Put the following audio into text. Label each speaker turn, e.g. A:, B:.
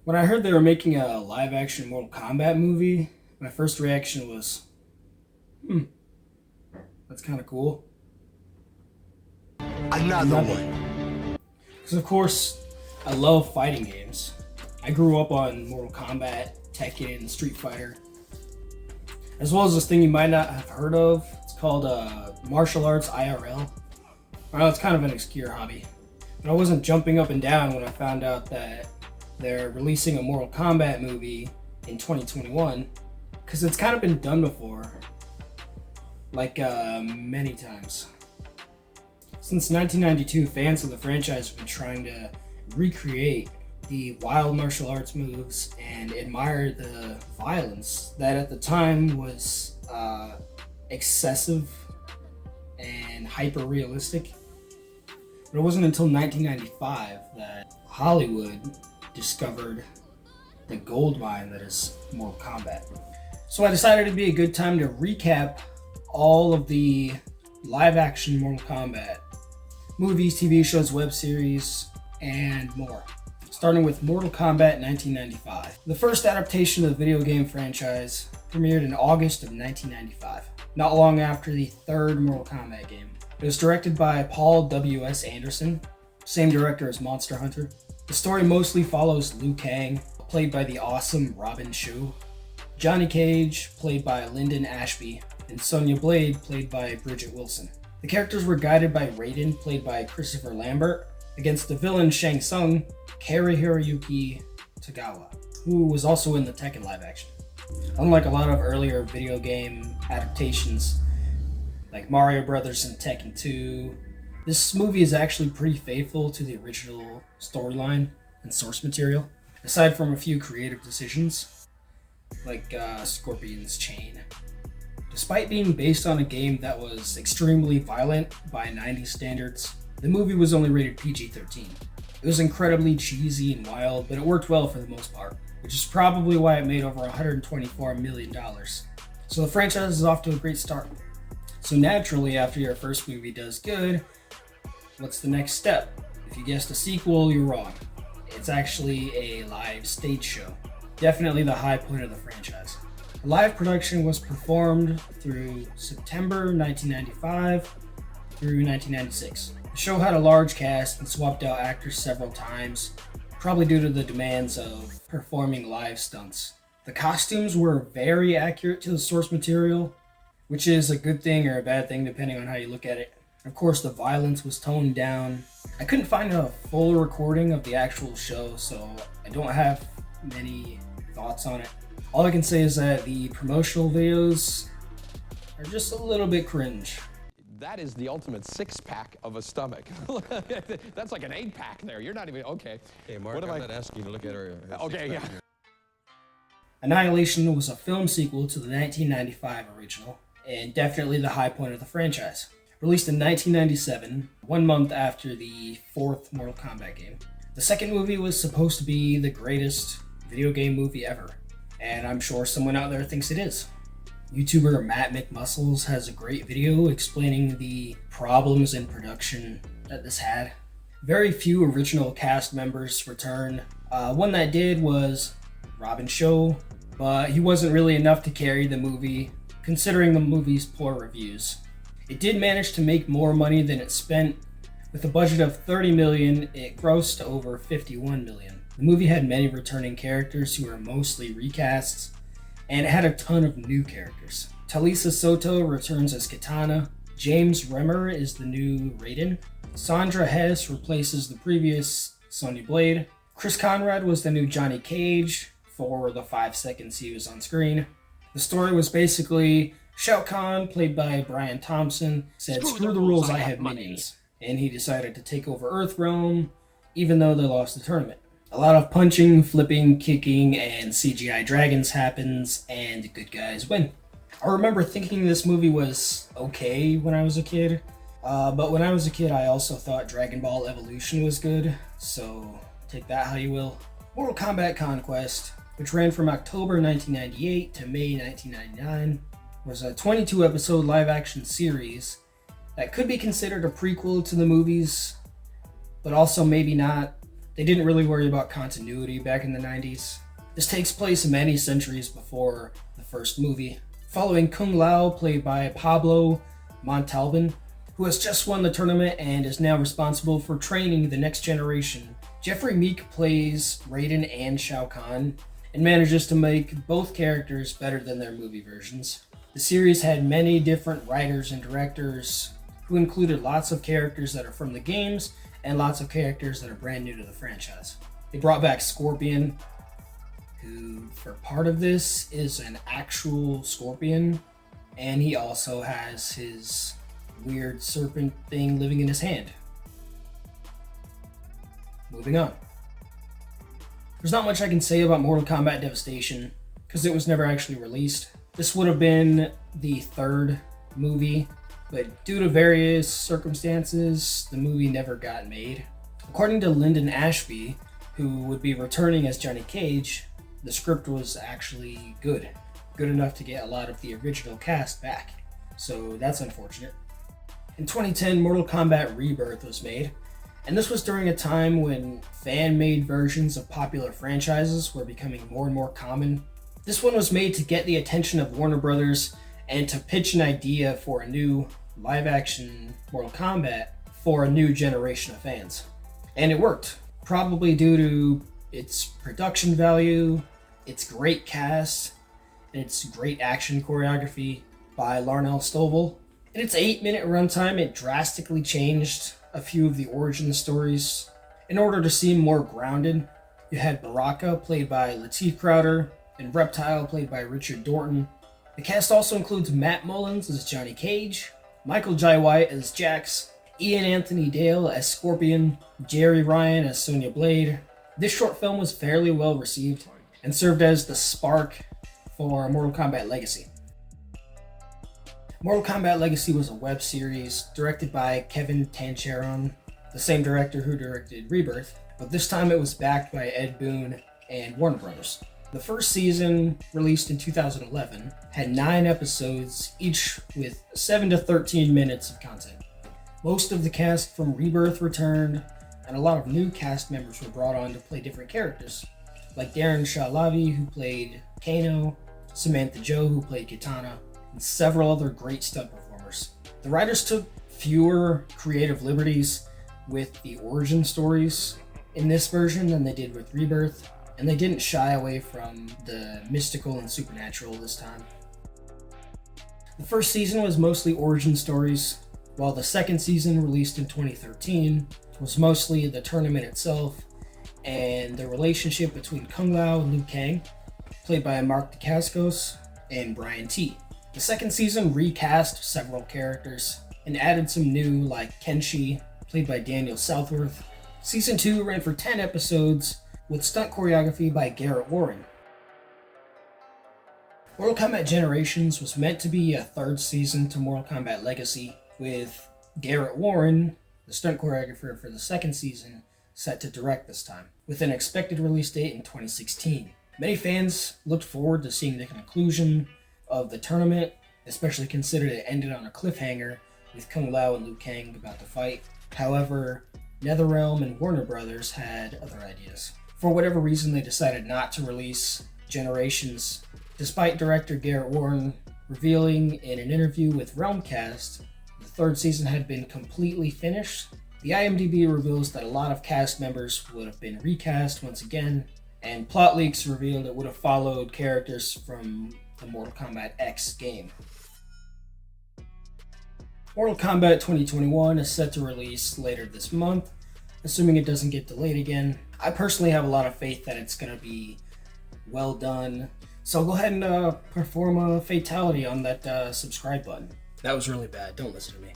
A: When I heard they were making a live action Mortal Kombat movie, my first reaction was, hmm, that's kind of cool.
B: Another one.
A: Because, of course, I love fighting games. I grew up on Mortal Kombat, Tekken, and Street Fighter, as well as this thing you might not have heard of. It's called martial arts IRL. I know it's kind of an obscure hobby, but I wasn't jumping up and down when I found out that they're releasing a Mortal Kombat movie in 2021, because it's kind of been done before, like many times. Since 1992, fans of the franchise have been trying to recreate the wild martial arts moves and admire the violence that at the time was excessive and hyper realistic. But it wasn't until 1995 that Hollywood discovered the gold mine that is Mortal Kombat. So I decided it'd be a good time to recap all of the live action Mortal Kombat movies, TV shows, web series, and more. Starting with Mortal Kombat 1995. The first adaptation of the video game franchise premiered in August of 1995, not long after the third Mortal Kombat game. It was directed by Paul W.S. Anderson, same director as Monster Hunter. The story mostly follows Liu Kang, played by the awesome Robin Shou, Johnny Cage, played by Lyndon Ashby, and Sonya Blade, played by Bridget Wilson. The characters were guided by Raiden, played by Christopher Lambert, against the villain Shang Tsung, Hiroyuki Tagawa, who was also in the Tekken live action. Unlike a lot of earlier video game adaptations, like Mario Brothers and Tekken 2, this movie is actually pretty faithful to the original storyline and source material, aside from a few creative decisions, like Scorpion's Chain. Despite being based on a game that was extremely violent by 90s standards, the movie was only rated PG-13. It was incredibly cheesy and wild, but it worked well for the most part, which is probably why it made over $124 million. So the franchise is off to a great start. So naturally, after your first movie does good, what's the next step? If you guessed a sequel, you're wrong. It's actually a live stage show. Definitely the high point of the franchise. The live production was performed through September 1995 through 1996. The show had a large cast and swapped out actors several times, probably due to the demands of performing live stunts. The costumes were very accurate to the source material, which is a good thing or a bad thing depending on how you look at it. Of course, the violence was toned down. I couldn't find a full recording of the actual show, so I don't have many thoughts on it. All I can say is that the promotional videos are just a little bit cringe.
C: That is the ultimate six-pack of a stomach. That's like an eight-pack there. You're not even, okay.
D: Hey, Mark, I'm not asking you to look at her.
C: Okay, yeah.
A: Annihilation was a film sequel to the 1995 original, and definitely the high point of the franchise. Released in 1997, 1 month after the fourth Mortal Kombat game. The second movie was supposed to be the greatest video game movie ever, and I'm sure someone out there thinks it is. YouTuber Matt McMuscles has a great video explaining the problems in production that this had. Very few original cast members returned. One that did was Robin Shou, but he wasn't really enough to carry the movie, considering the movie's poor reviews. It did manage to make more money than it spent. With a budget of $30 million, it grossed over $51 million. The movie had many returning characters who were mostly recasts, and it had a ton of new characters. Talisa Soto returns as Kitana, James Remmer is the new Raiden, Sandra Hess replaces the previous Sonya Blade, Chris Conrad was the new Johnny Cage for the 5 seconds he was on screen. The story was basically Shao Kahn, played by Brian Thompson, said, "Screw the rules, I have minions," and he decided to take over Earthrealm, even though they lost the tournament. A lot of punching, flipping, kicking, and CGI dragons happens, and the good guys win. I remember thinking this movie was okay when I was a kid, but when I was a kid I also thought Dragon Ball Evolution was good, so take that how you will. Mortal Kombat Conquest, which ran from October 1998 to May 1999, was a 22-episode live-action series that could be considered a prequel to the movies, but also maybe not. They didn't really worry about continuity back in the 90s. This takes place many centuries before the first movie, following Kung Lao, played by Pablo Montalban, who has just won the tournament and is now responsible for training the next generation. Jeffrey Meek plays Raiden and Shao Kahn, and manages to make both characters better than their movie versions. The series had many different writers and directors who included lots of characters that are from the games and lots of characters that are brand new to the franchise. They brought back Scorpion, who for part of this is an actual scorpion, and he also has his weird serpent thing living in his hand. Moving on. There's not much I can say about Mortal Kombat Devastation, because it was never actually released. This would have been the third movie, but due to various circumstances, the movie never got made. According to Lyndon Ashby, who would be returning as Johnny Cage, the script was actually good enough to get a lot of the original cast back, so that's unfortunate. In 2010, Mortal Kombat Rebirth was made, and this was during a time when fan-made versions of popular franchises were becoming more and more common. This one was made to get the attention of Warner Bros and to pitch an idea for a new live-action Mortal Kombat for a new generation of fans. And it worked, probably due to its production value, its great cast, and its great action choreography by Larnell Stovall. In its 8-minute runtime, it drastically changed a few of the origin stories in order to seem more grounded. You had Baraka, played by Lateef Crowder, and Reptile, played by Richard Dorton. The cast also includes Matt Mullins as Johnny Cage, Michael Jai White as Jax, Ian Anthony Dale as Scorpion, Jerry Ryan as Sonya Blade. This short film was fairly well received and served as the spark for Mortal Kombat Legacy. Mortal Kombat Legacy was a web series directed by Kevin Tancharoen, the same director who directed Rebirth, but this time it was backed by Ed Boon and Warner Bros. The first season, released in 2011, had 9 episodes, each with 7 to 13 minutes of content. Most of the cast from Rebirth returned, and a lot of new cast members were brought on to play different characters, like Darren Shalavi, who played Kano, Samantha Joe, who played Kitana, and several other great stunt performers. The writers took fewer creative liberties with the origin stories in this version than they did with Rebirth, and they didn't shy away from the mystical and supernatural this time. The first season was mostly origin stories, while the second season, released in 2013, was mostly the tournament itself and the relationship between Kung Lao and Liu Kang, played by Mark Dacascos and Brian T. The second season recast several characters and added some new, like Kenshi, played by Daniel Southworth. Season 2 ran for 10 episodes with stunt choreography by Garrett Warren. Mortal Kombat Generations was meant to be a third season to Mortal Kombat Legacy, with Garrett Warren, the stunt choreographer for the second season, set to direct this time, with an expected release date in 2016. Many fans looked forward to seeing the conclusion of the tournament, especially considering it ended on a cliffhanger with Kung Lao and Liu Kang about to fight. However, NetherRealm and Warner Bros had other ideas. For whatever reason, they decided not to release Generations, despite director Garrett Warren revealing in an interview with Realmcast the third season had been completely finished. The IMDb reveals that a lot of cast members would have been recast once again, and plot leaks revealed it would have followed characters from the Mortal Kombat X game. Mortal Kombat 2021 is set to release later this month, assuming it doesn't get delayed again. I personally have a lot of faith that it's going to be well done, so go ahead and perform a fatality on that subscribe button. That was really bad, don't listen to me.